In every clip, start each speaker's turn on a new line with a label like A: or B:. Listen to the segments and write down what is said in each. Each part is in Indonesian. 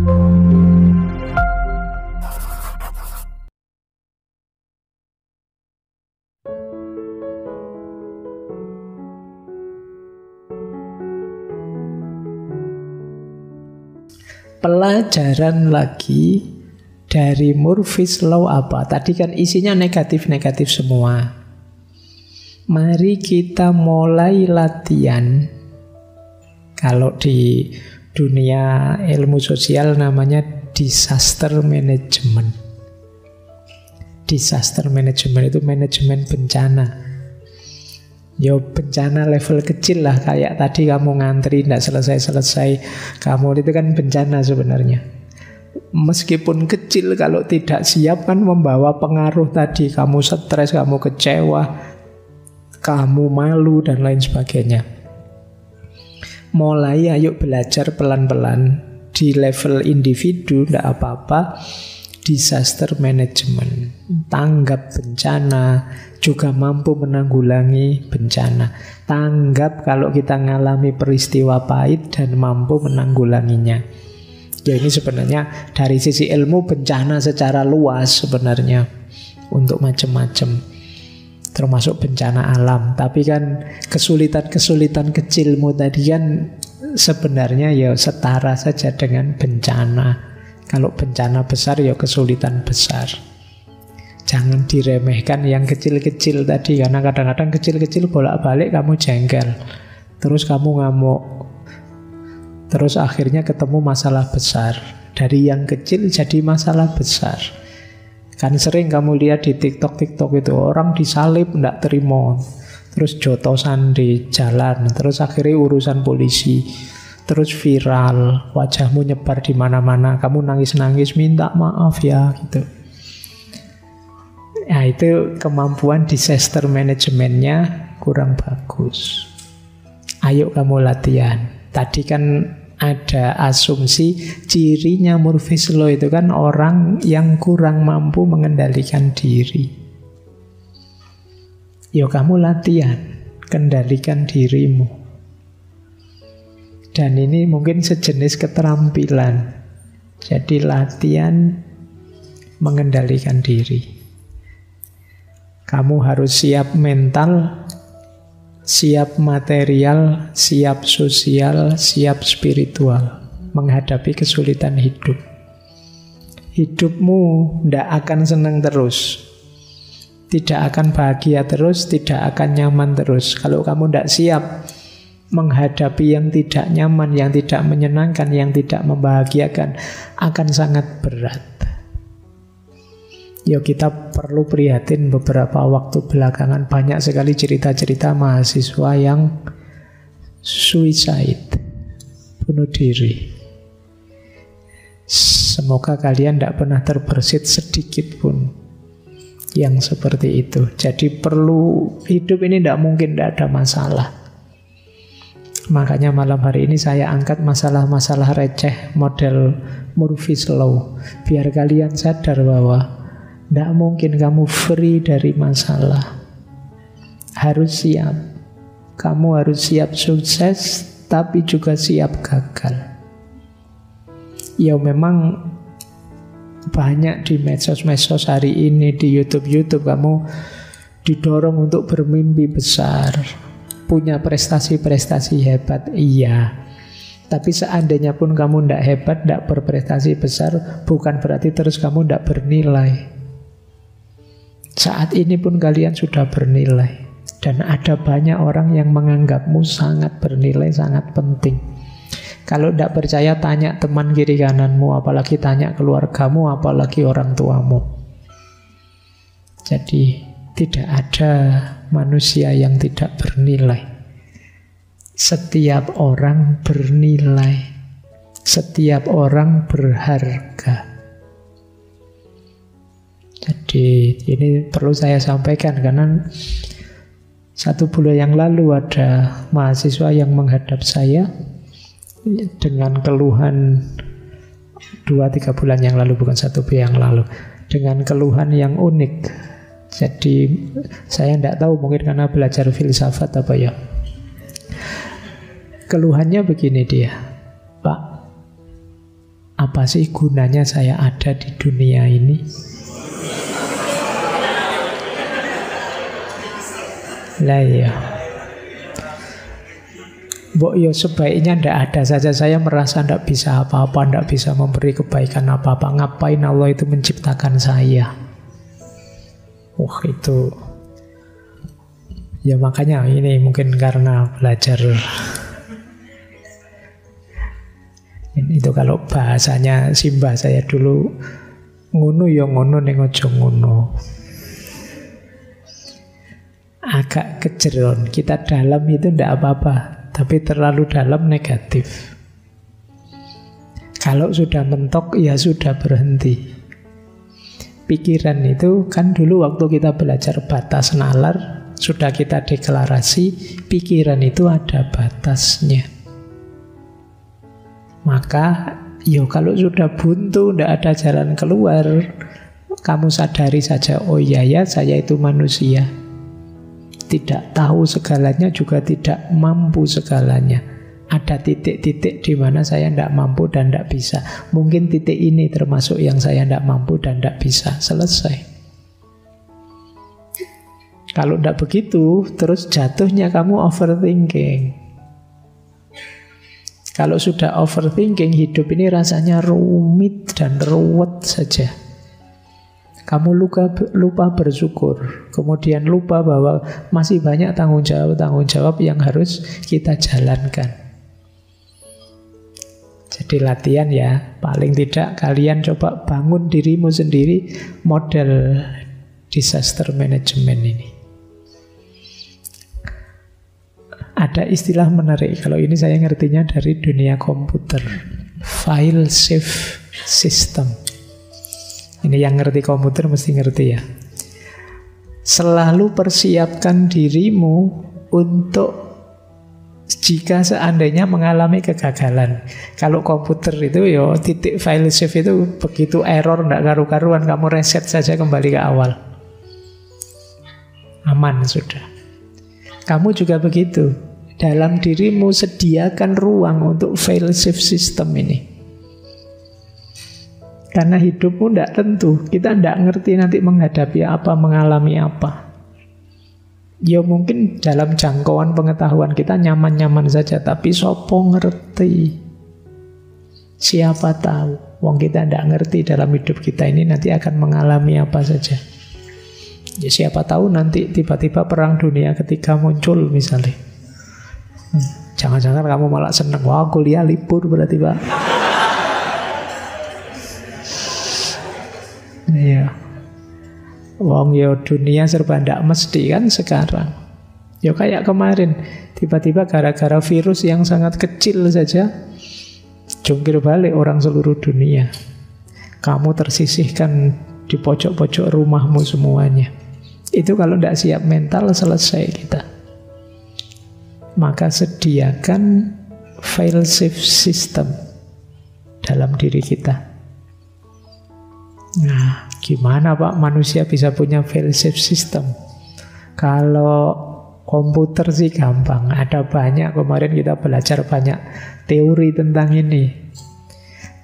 A: Pelajaran lagi dari Murphy's Law apa? Tadi kan isinya negatif-negatif semua. Mari kita mulai latihan. Kalau di dunia ilmu sosial namanya disaster management. Disaster management itu manajemen bencana. Ya bencana level kecil lah, kayak tadi kamu ngantri tidak selesai-selesai, kamu itu kan bencana sebenarnya. Meskipun kecil, kalau tidak siap kan membawa pengaruh tadi, kamu stres, kamu kecewa, kamu malu dan lain sebagainya. Mulai ayo belajar pelan-pelan di level individu, tidak apa-apa. Disaster management, tanggap bencana, juga mampu menanggulangi bencana. Tanggap kalau kita mengalami peristiwa pahit dan mampu menanggulanginya. Ya ini sebenarnya dari sisi ilmu bencana secara luas sebenarnya untuk macam-macam, termasuk bencana alam. Tapi kan kesulitan-kesulitan kecilmu tadi kan sebenarnya ya setara saja dengan bencana. Kalau bencana besar ya kesulitan besar. Jangan diremehkan yang kecil-kecil tadi, karena kadang-kadang kecil-kecil bolak-balik kamu jengkel, terus kamu ngamuk, terus akhirnya ketemu masalah besar. Dari yang kecil jadi masalah besar. Kan sering kamu lihat di TikTok itu orang disalib tidak terima, terus jotosan di jalan, terus akhirnya urusan polisi, terus viral, wajahmu nyebar di mana-mana, kamu nangis-nangis minta maaf ya gitu. Nah itu kemampuan disaster manajemennya kurang bagus. Ayo kamu latihan. Tadi kan ada asumsi cirinya Murphy's Law itu kan orang yang kurang mampu mengendalikan diri. Yo kamu latihan, kendalikan dirimu. Dan ini mungkin sejenis keterampilan. Jadi latihan mengendalikan diri. Kamu harus siap mental, siap material, siap sosial, siap spiritual menghadapi kesulitan hidup. Hidupmu tidak akan senang terus, tidak akan bahagia terus, tidak akan nyaman terus. Kalau kamu tidak siap menghadapi yang tidak nyaman, yang tidak menyenangkan, yang tidak membahagiakan, akan sangat berat. Ya kita perlu prihatin beberapa waktu belakangan banyak sekali cerita-cerita mahasiswa yang suicide, bunuh diri. Semoga kalian tidak pernah terbersit sedikit pun yang seperti itu. Jadi perlu, hidup ini tidak mungkin tidak ada masalah. Makanya malam hari ini saya angkat masalah-masalah receh model Murphy's Law, biar kalian sadar bahwa tidak mungkin kamu free dari masalah. Harus siap. Kamu harus siap sukses, tapi juga siap gagal. Ya memang banyak di medsos-medsos hari ini, di YouTube kamu didorong untuk bermimpi besar, punya prestasi-prestasi hebat, iya. Tapi seandainya pun kamu tidak hebat, tidak berprestasi besar, bukan berarti terus kamu tidak bernilai. Saat ini pun kalian sudah bernilai. Dan ada banyak orang yang menganggapmu sangat bernilai, sangat penting. Kalau tidak percaya, tanya teman kiri kananmu, apalagi tanya keluargamu, apalagi orang tuamu. Jadi tidak ada manusia yang tidak bernilai. Setiap orang bernilai. Setiap orang berharga. Jadi ini perlu saya sampaikan karena 1 bulan yang lalu ada mahasiswa yang menghadap saya dengan keluhan 2-3 bulan yang lalu, bukan 1 bulan yang lalu, dengan keluhan yang unik. Jadi saya tidak tahu, mungkin karena belajar filsafat apa ya. Keluhannya begini dia, Pak, Apa sih gunanya saya ada di dunia ini? Lah ya, mbok yo sebaiknya ndak ada saja. Saya merasa ndak bisa apa-apa, ndak bisa memberi kebaikan apa-apa. Ngapain Allah itu menciptakan saya? Wah, itu ya makanya ini mungkin karena belajar itu, kalau bahasanya simbah saya dulu, ngono ya ngono ning aja ngono. Agak kejeron, kita dalam itu ndak apa-apa, tapi terlalu dalam negatif. Kalau sudah mentok, ya sudah berhenti. Pikiran itu kan dulu waktu kita belajar batas nalar, sudah kita deklarasi, pikiran itu ada batasnya. Maka, yo kalau sudah buntu, ndak ada jalan keluar, kamu sadari saja, oh iya ya, saya itu manusia. Tidak tahu segalanya, juga tidak mampu segalanya. Ada titik-titik di mana saya tidak mampu dan tidak bisa. Mungkin titik ini termasuk yang saya tidak mampu dan tidak bisa. Selesai. Kalau tidak begitu, terus jatuhnya kamu overthinking. Kalau sudah overthinking, hidup ini rasanya rumit dan ruwet saja. Kamu lupa bersyukur, kemudian lupa bahwa masih banyak tanggung jawab yang harus kita jalankan. Jadi latihan ya, paling tidak kalian coba bangun dirimu sendiri model disaster management ini. Ada istilah menarik, kalau ini saya ngertinya dari dunia komputer, file save system. Ini yang ngerti komputer mesti ngerti ya. Selalu persiapkan dirimu untuk jika seandainya mengalami kegagalan. Kalau komputer itu yo titik file save itu begitu error ndak karu-karuan, kamu reset saja kembali ke awal. Aman sudah. Kamu juga begitu. Dalam dirimu sediakan ruang untuk file save system ini. Karena hidupmu tidak tentu. Kita tidak ngerti nanti menghadapi apa, mengalami apa. Ya mungkin dalam jangkauan pengetahuan kita nyaman-nyaman saja, tapi sopo ngerti. Siapa tahu. Wong kita tidak ngerti dalam hidup kita ini nanti akan mengalami apa saja. Ya siapa tahu nanti tiba-tiba perang dunia ketiga muncul misalnya. Jangan-jangan kamu malah seneng. Wah, kuliah libur berarti Pak. Iya. Wong yo dunia serba ndak mesti kan sekarang. Yo kayak kemarin, tiba-tiba gara-gara virus yang sangat kecil saja jungkir balik orang seluruh dunia. Kamu tersisihkan di pojok-pojok rumahmu semuanya. Itu kalau ndak siap mental selesai kita. Maka sediakan file save system dalam diri kita. Nah, gimana Pak manusia bisa punya file save system? Kalau komputer sih gampang, ada banyak, kemarin kita belajar banyak teori tentang ini.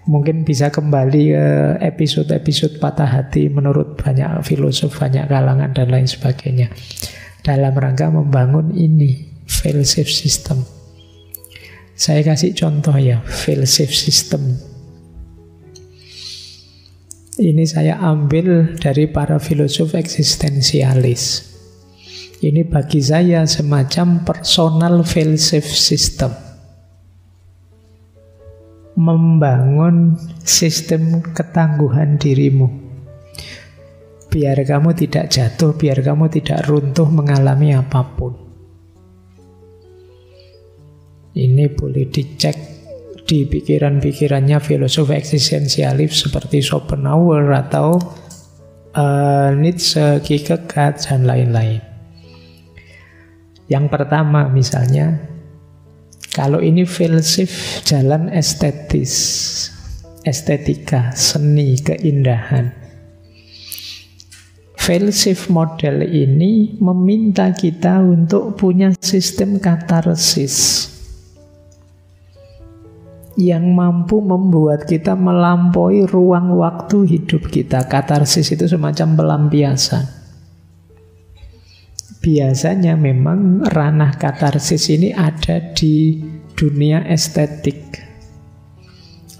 A: Mungkin bisa kembali ke episode-episode patah hati menurut banyak filosof, banyak kalangan dan lain sebagainya. Dalam rangka membangun ini, file save system. Saya kasih contoh ya, file save system. Ini saya ambil dari para filosof eksistensialis. Ini bagi saya semacam personal file save system. Membangun sistem ketangguhan dirimu. Biar kamu tidak jatuh, biar kamu tidak runtuh mengalami apapun. Ini boleh dicek di pikiran-pikirannya filosof eksistensialis seperti Schopenhauer atau Nietzsche, Kierkegaard, dan lain-lain. Yang pertama misalnya, kalau ini filsuf jalan estetis, estetika, seni, keindahan. Filsuf model ini meminta kita untuk punya sistem katarsis. yang mampu membuat kita melampaui ruang waktu hidup kita. Katarsis itu semacam pelampiasan. Biasanya memang ranah katarsis ini ada di dunia estetik.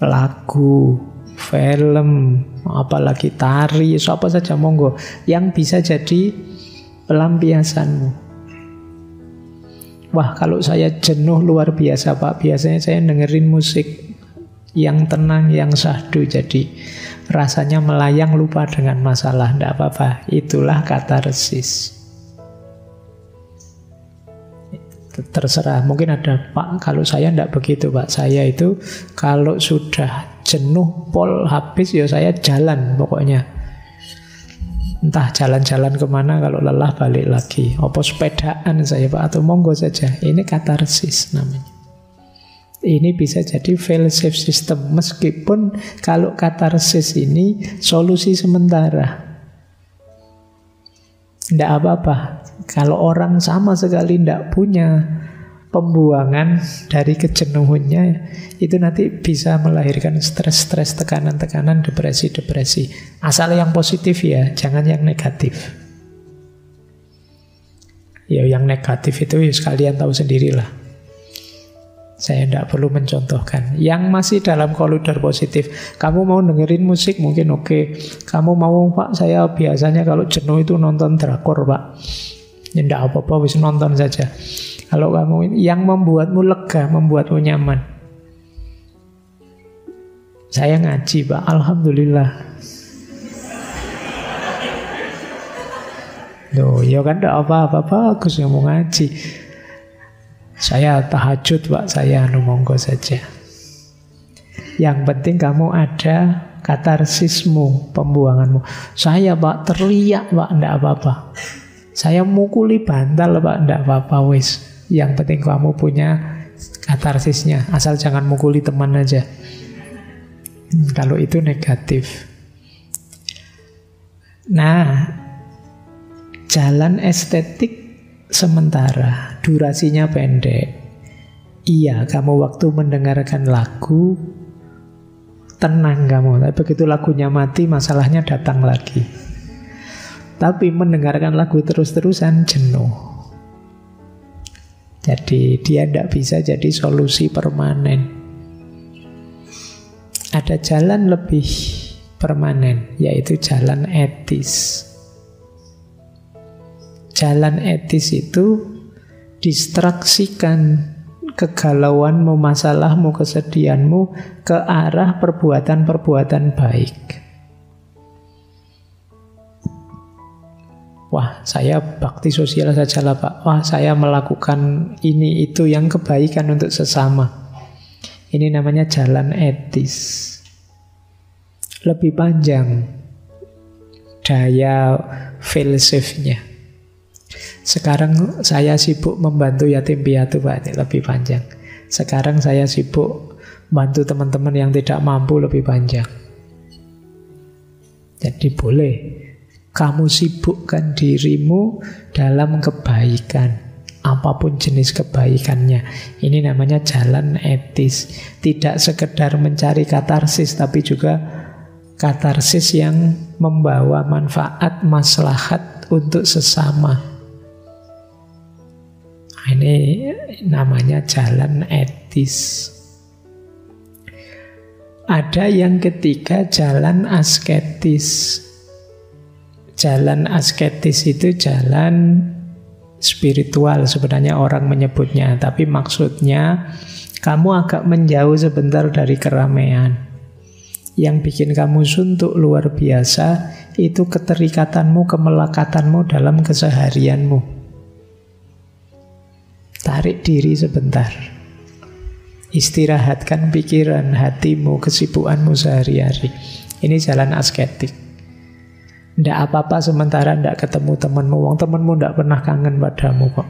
A: Lagu, film, apalagi tari, apa saja monggo yang bisa jadi pelampiasanmu. Wah, kalau saya jenuh luar biasa Pak, biasanya saya dengerin musik yang tenang, yang syahdu, jadi rasanya melayang, lupa dengan masalah. Tidak apa-apa, itulah katarsis. Terserah, mungkin ada Pak, kalau saya tidak begitu Pak. Saya itu kalau sudah jenuh, pol habis, ya saya jalan pokoknya. Entah jalan-jalan kemana, kalau lelah balik lagi. Apa sepedaan saya Pak, atau monggo saja. Ini katarsis namanya. Ini bisa jadi fail-safe system. Meskipun kalau katarsis ini solusi sementara. Tidak apa-apa. Kalau orang sama sekali tidak punya pembuangan dari kejenuhannya, itu nanti bisa melahirkan stres-stres, tekanan-tekanan, depresi-depresi. Asal yang positif ya, jangan yang negatif. Ya yang negatif itu ya sekalian tahu sendirilah. Saya tidak perlu mencontohkan. Yang masih dalam koridor positif, kamu mau dengerin musik mungkin oke. Kamu mau Pak, saya biasanya kalau jenuh itu nonton drakor Pak. Ya tidak apa-apa, wis nonton saja. Kalau kamu yang membuatmu lega, membuatmu nyaman. Saya ngaji Pak, alhamdulillah. Loh, ya kan tidak apa-apa, bagus yang mau ngaji. Saya tahajud Pak, saya monggo saja. Yang penting kamu ada katarsismu, pembuanganmu. Saya Pak teriak Pak, tidak apa-apa. Saya mukuli bantal Pak, tidak apa-apa wis. Yang penting kamu punya katarsisnya. Asal jangan mukuli teman aja. Kalau itu negatif. Nah, jalan estetik sementara, durasinya pendek. Iya, kamu waktu mendengarkan lagu tenang kamu. Tapi begitu lagunya mati, masalahnya datang lagi. Tapi mendengarkan lagu terus-terusan jenuh. Jadi dia tidak bisa jadi solusi permanen. Ada jalan lebih permanen, yaitu jalan etis. Jalan etis itu distraksikan kegalauanmu, masalahmu, kesedihanmu ke arah perbuatan-perbuatan baik. Wah, saya bakti sosial saja lah Pak. Wah, saya melakukan ini itu yang kebaikan untuk sesama. Ini namanya jalan etis. Lebih panjang daya fail-safe-nya. Sekarang saya sibuk membantu yatim piatu Pak, ini lebih panjang. Sekarang saya sibuk bantu teman-teman yang tidak mampu, lebih panjang. Jadi boleh kamu sibukkan dirimu dalam kebaikan, apapun jenis kebaikannya. Ini namanya jalan etis. Tidak sekedar mencari katarsis, tapi juga katarsis yang membawa manfaat, maslahat untuk sesama. Ini namanya jalan etis. Ada yang ketiga, jalan asketis. Jalan asketis itu jalan spiritual sebenarnya orang menyebutnya, tapi maksudnya kamu agak menjauh sebentar dari keramaian. Yang bikin kamu suntuk luar biasa itu keterikatanmu, kemelekatanmu dalam keseharianmu. Tarik diri sebentar. Istirahatkan pikiran, hatimu, kesibukanmu sehari-hari. Ini jalan asketik. Tidak apa-apa sementara tidak ketemu temanmu. Wong temanmu tidak pernah kangen padamu kok.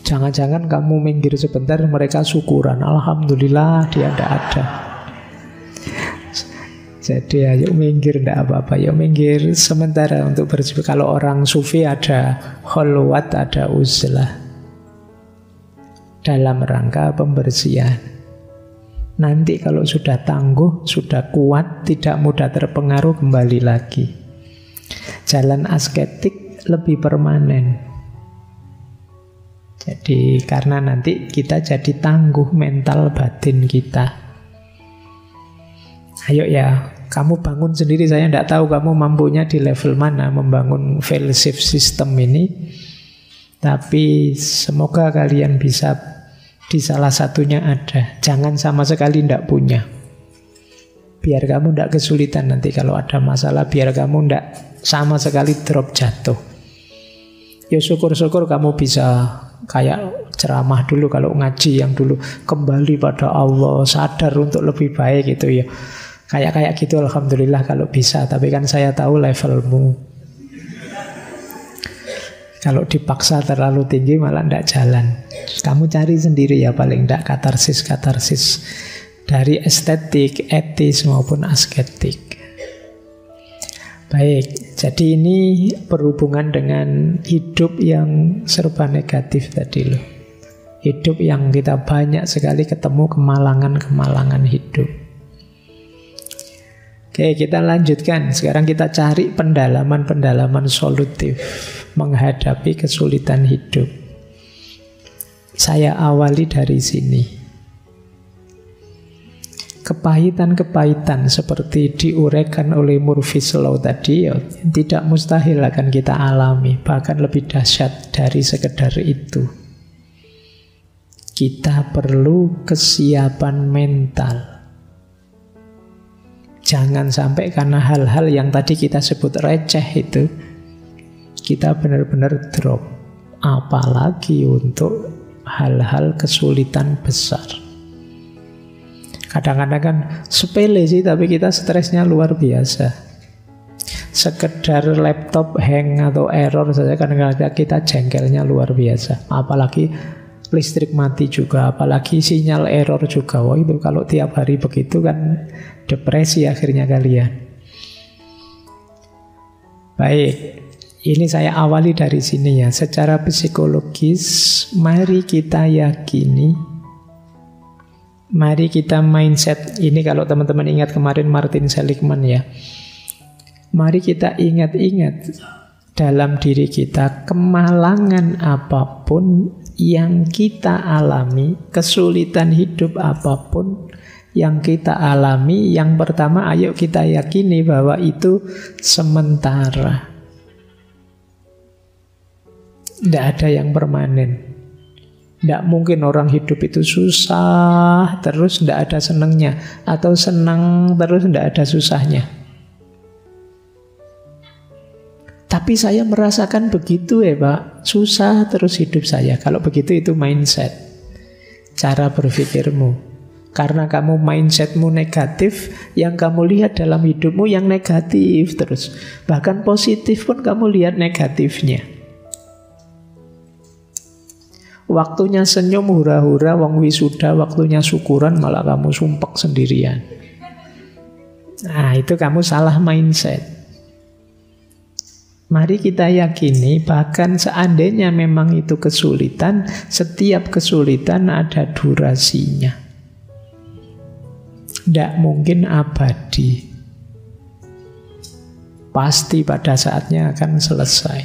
A: Jangan-jangan kamu minggir sebentar, mereka syukuran. Alhamdulillah dia tidak ada. Jadi ayo minggir, tidak apa-apa. Yuk minggir sementara untuk bersih. Kalau orang sufi ada kholwat, ada uzlah. dalam rangka pembersihan. Nanti kalau sudah tangguh, sudah kuat, tidak mudah terpengaruh, kembali lagi. Jalan asketik lebih permanen. Jadi karena nanti kita jadi tangguh mental batin kita. Ayo ya, kamu bangun sendiri. Saya tidak tahu kamu mampunya di level mana membangun fail safe system ini. Tapi semoga kalian bisa di salah satunya ada. Jangan sama sekali tidak punya. Biar kamu tidak kesulitan nanti kalau ada masalah. Biar kamu tidak sama sekali drop jatuh. Ya syukur-syukur kamu bisa kayak ceramah dulu kalau ngaji yang dulu, kembali pada Allah, sadar untuk lebih baik itu ya. Kayak gitu alhamdulillah kalau bisa. Tapi kan saya tahu levelmu. Kalau dipaksa terlalu tinggi malah tidak jalan. Kamu cari sendiri ya paling tidak katarsis dari estetik, etis maupun asketik. Baik, jadi ini berhubungan dengan hidup yang serba negatif tadi loh. Hidup yang kita banyak sekali ketemu kemalangan-kemalangan hidup. Oke, kita lanjutkan. Sekarang kita cari pendalaman-pendalaman solutif menghadapi kesulitan hidup. Saya awali dari sini. Kepahitan-kepahitan seperti diuraikan oleh Murphy's Law tadi ya, tidak mustahil akan kita alami, bahkan lebih dahsyat dari sekedar itu. Kita perlu kesiapan mental. Jangan sampai karena hal-hal yang tadi kita sebut receh itu, kita benar-benar drop. Apalagi untuk hal-hal kesulitan besar. Kadang-kadang kan sepele sih, tapi kita stresnya luar biasa. Sekedar laptop hang atau error saja kadang-kadang kita jengkelnya luar biasa. Apalagi listrik mati juga, apalagi sinyal error juga. Wah itu kalau tiap hari begitu kan depresi akhirnya kalian. Baik, ini saya awali dari sini ya. Secara psikologis, mari kita yakini, mari kita mindset. Ini kalau teman-teman ingat kemarin Martin Seligman ya. Mari kita ingat-ingat dalam diri kita, kemalangan apapun yang kita alami, kesulitan hidup apapun yang kita alami, yang pertama ayo kita yakini bahwa itu sementara. Tidak ada yang permanen. Tidak mungkin orang hidup itu susah terus tidak ada senangnya, atau senang terus tidak ada susahnya. Tapi saya merasakan begitu ya Pak, susah terus hidup saya. Kalau begitu itu mindset, cara berpikirmu. Karena kamu mindsetmu negatif, yang kamu lihat dalam hidupmu yang negatif terus. Bahkan positif pun kamu lihat negatifnya. Waktunya senyum hura-hura, wong wisuda, waktunya syukuran malah kamu sumpek sendirian. Nah itu kamu salah mindset. Mari kita yakini bahkan seandainya memang itu kesulitan, setiap kesulitan ada durasinya. Tidak mungkin abadi. Pasti pada saatnya akan selesai.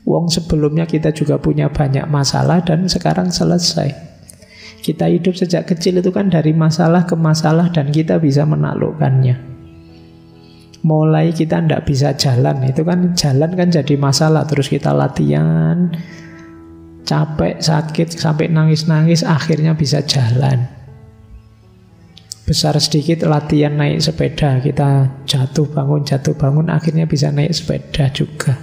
A: Wong sebelumnya kita juga punya banyak masalah dan sekarang selesai. Kita hidup sejak kecil itu kan dari masalah ke masalah dan kita bisa menaklukkannya. Mulai kita tidak bisa jalan, itu kan jalan kan jadi masalah. Terus kita latihan, capek, sakit, sampai nangis-nangis, akhirnya bisa jalan. Besar sedikit latihan naik sepeda, kita jatuh bangun, akhirnya bisa naik sepeda juga.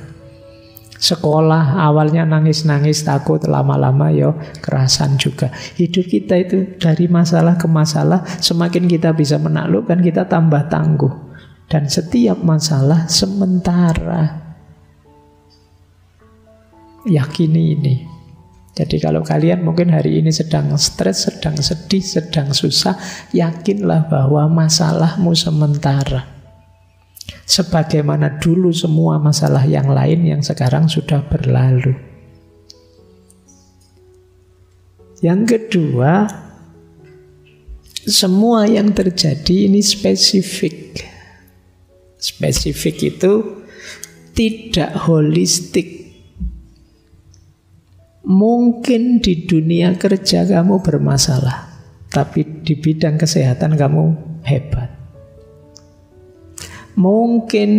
A: Sekolah awalnya nangis-nangis, takut, lama-lama yo kerasan juga. Hidup kita itu dari masalah ke masalah, semakin kita bisa menaklukkan, kita tambah tangguh. Dan setiap masalah sementara. Yakini ini. Jadi kalau kalian mungkin hari ini sedang stres, sedang sedih, sedang susah, yakinlah bahwa masalahmu sementara. Sebagaimana dulu semua masalah yang lain yang sekarang sudah berlalu. Yang kedua, semua yang terjadi ini spesifik. Spesifik itu tidak holistik. Mungkin di dunia kerja kamu bermasalah, tapi di bidang kesehatan kamu hebat. Mungkin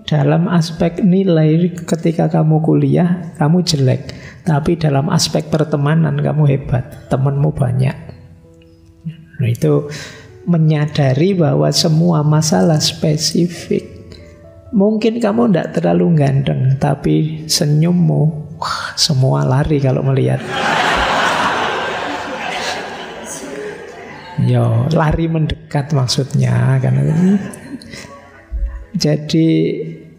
A: dalam aspek nilai ketika kamu kuliah, kamu jelek. Tapi dalam aspek pertemanan kamu hebat, temanmu banyak. Nah, itu menyadari bahwa semua masalah spesifik. Mungkin kamu tidak terlalu ganteng, tapi senyummu, wah, semua lari kalau melihat. Yo, lari mendekat maksudnya kan. Jadi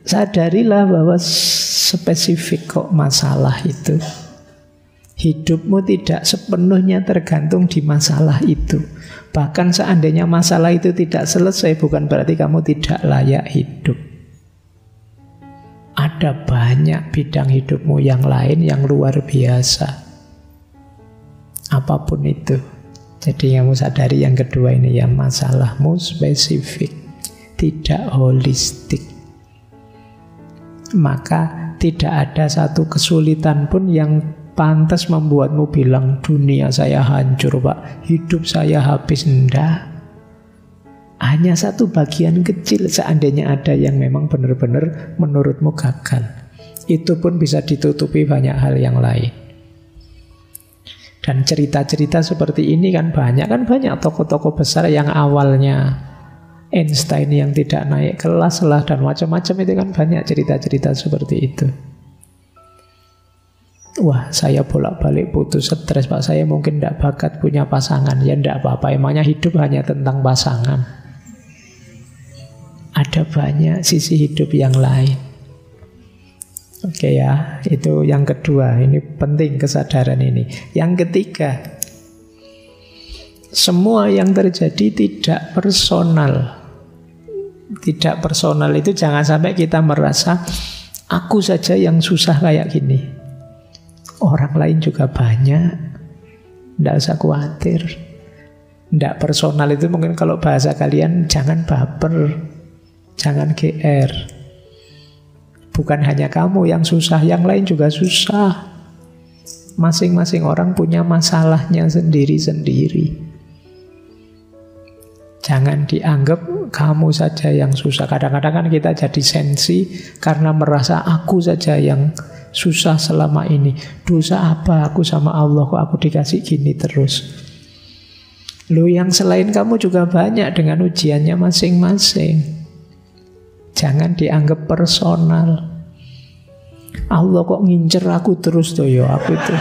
A: sadarilah bahwa spesifik kok masalah itu. Hidupmu tidak sepenuhnya tergantung di masalah itu. Bahkan seandainya masalah itu tidak selesai, bukan berarti kamu tidak layak hidup. Ada banyak bidang hidupmu yang lain yang luar biasa. Apapun itu. Jadi kamu sadari yang kedua ini ya, masalahmu spesifik, tidak holistik. Maka tidak ada satu kesulitan pun yang pantas membuatmu bilang dunia saya hancur pak, hidup saya habis. Enggak. Hanya satu bagian kecil seandainya ada yang memang benar-benar menurutmu gagal. Itu pun bisa ditutupi banyak hal yang lain. Dan cerita-cerita seperti ini kan banyak tokoh-tokoh besar yang awalnya Einstein yang tidak naik kelas lah dan macam-macam, itu kan banyak cerita-cerita seperti itu. Wah, saya bolak-balik putus stres pak, saya mungkin tidak bakat punya pasangan. Ya tidak apa-apa, emangnya hidup hanya tentang pasangan. Ada banyak sisi hidup yang lain. Oke ya, itu yang kedua. Ini penting kesadaran ini. Yang ketiga, semua yang terjadi tidak personal. Tidak personal itu jangan sampai kita merasa aku saja yang susah kayak gini. Orang lain juga banyak. Tidak usah khawatir. Tidak personal itu mungkin kalau bahasa kalian jangan baper, jangan GR. Bukan hanya kamu yang susah, yang lain juga susah. Masing-masing orang punya masalahnya sendiri-sendiri. Jangan dianggap kamu saja yang susah. Kadang-kadang kan kita jadi sensi karena merasa aku saja yang susah selama ini. Dosa apa aku sama Allah kok aku dikasih gini terus. Loh, yang selain kamu juga banyak dengan ujiannya masing-masing. Jangan dianggap personal. Allah kok ngincer aku terus tuh ya, aku itu.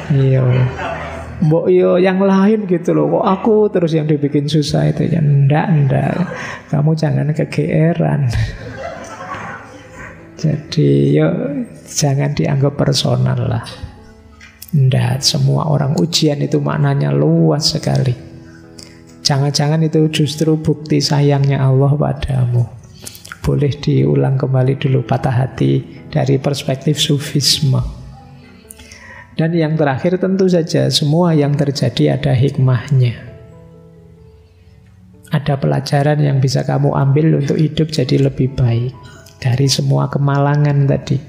A: Iya. Mbok yo yang lain gitu loh, kok aku terus yang dibikin susah itu ya. Ndak. Kamu jangan kegeeran. Jadi yo jangan dianggap personal lah. Ndak, semua orang ujian itu maknanya luas sekali. Jangan-jangan itu justru bukti sayangnya Allah padamu. Boleh diulang kembali dulu patah hati dari perspektif sufisme. Dan yang terakhir tentu saja semua yang terjadi ada hikmahnya. Ada pelajaran yang bisa kamu ambil untuk hidup jadi lebih baik dari semua kemalangan tadi.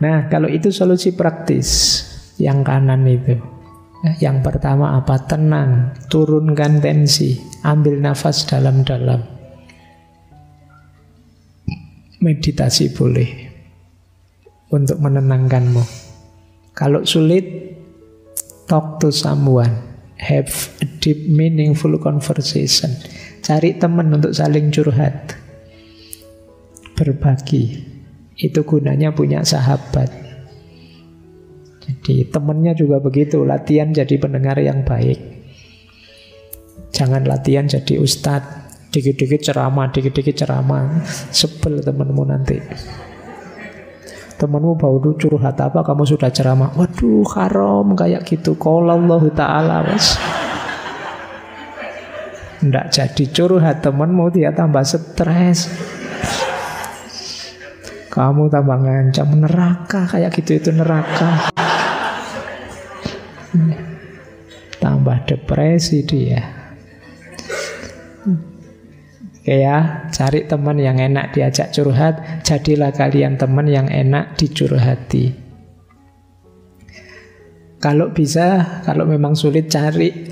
A: Nah, kalau itu solusi praktis yang kanan itu. Yang pertama apa? Tenang, turunkan tensi, ambil nafas dalam-dalam. Meditasi boleh untuk menenangkanmu. Kalau sulit, talk to someone, have a deep meaningful conversation. Cari teman untuk saling curhat, berbagi. Itu gunanya punya sahabat. Jadi temennya juga begitu, latihan jadi pendengar yang baik. Jangan latihan jadi ustadz, dikit-dikit ceramah, sebel temenmu nanti. Temenmu baru curhat apa, kamu sudah ceramah, waduh haram kayak gitu, qala Allah Ta'ala was. Nggak jadi curhat temenmu, dia tambah stres. Kamu tambah ngancam, neraka kayak gitu, itu neraka. Tambah depresi dia. Oke ya, cari teman yang enak diajak curhat. Jadilah kalian teman yang enak dicurhati. Kalau bisa, kalau memang sulit,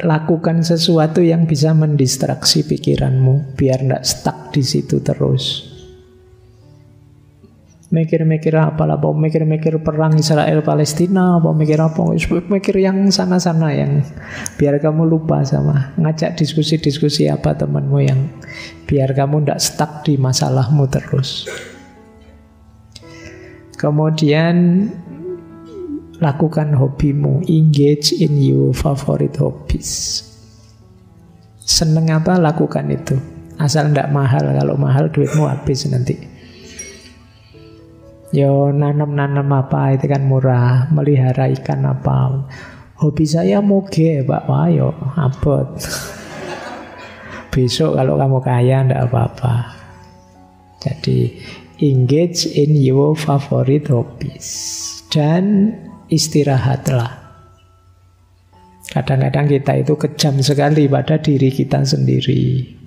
A: lakukan sesuatu yang bisa mendistraksi pikiranmu biar tidak stuck di situ terus. Mikir-mikir apa lah, mau mikir-mikir perang Israel Palestina, apa mikir apa, mikir yang sana-sana, yang biar kamu lupa sama. Ngajak diskusi-diskusi apa temanmu yang biar kamu tidak stuck di masalahmu terus. Kemudian lakukan hobimu, engage in your favorite hobbies. Seneng apa, lakukan itu. Asal tidak mahal, kalau mahal duitmu habis nanti. Yo nanam-nanam apa, itu kan murah. Melihara ikan apa. Hobi saya moge, Pak. Wah yo abot. Besok kalau kamu kaya ndak apa-apa. Jadi engage in your favorite hobbies. Dan istirahatlah. Kadang-kadang kita itu kejam sekali pada diri kita sendiri.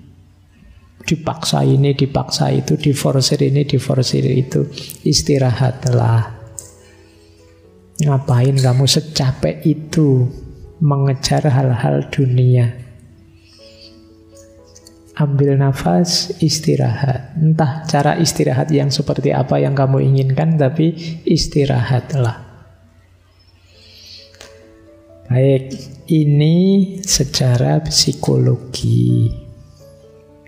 A: Dipaksa ini, dipaksa itu, diforsir ini, diforsir itu. Istirahatlah. Ngapain kamu secapek itu mengejar hal-hal dunia? Ambil nafas, istirahat. Entah cara istirahat yang seperti apa yang kamu inginkan, tapi istirahatlah. Baik, ini secara psikologi.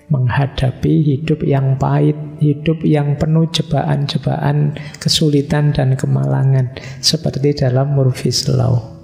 A: Menghadapi hidup yang pahit, hidup yang penuh cobaan-cobaan, kesulitan dan kemalangan, seperti dalam Murphy's Law.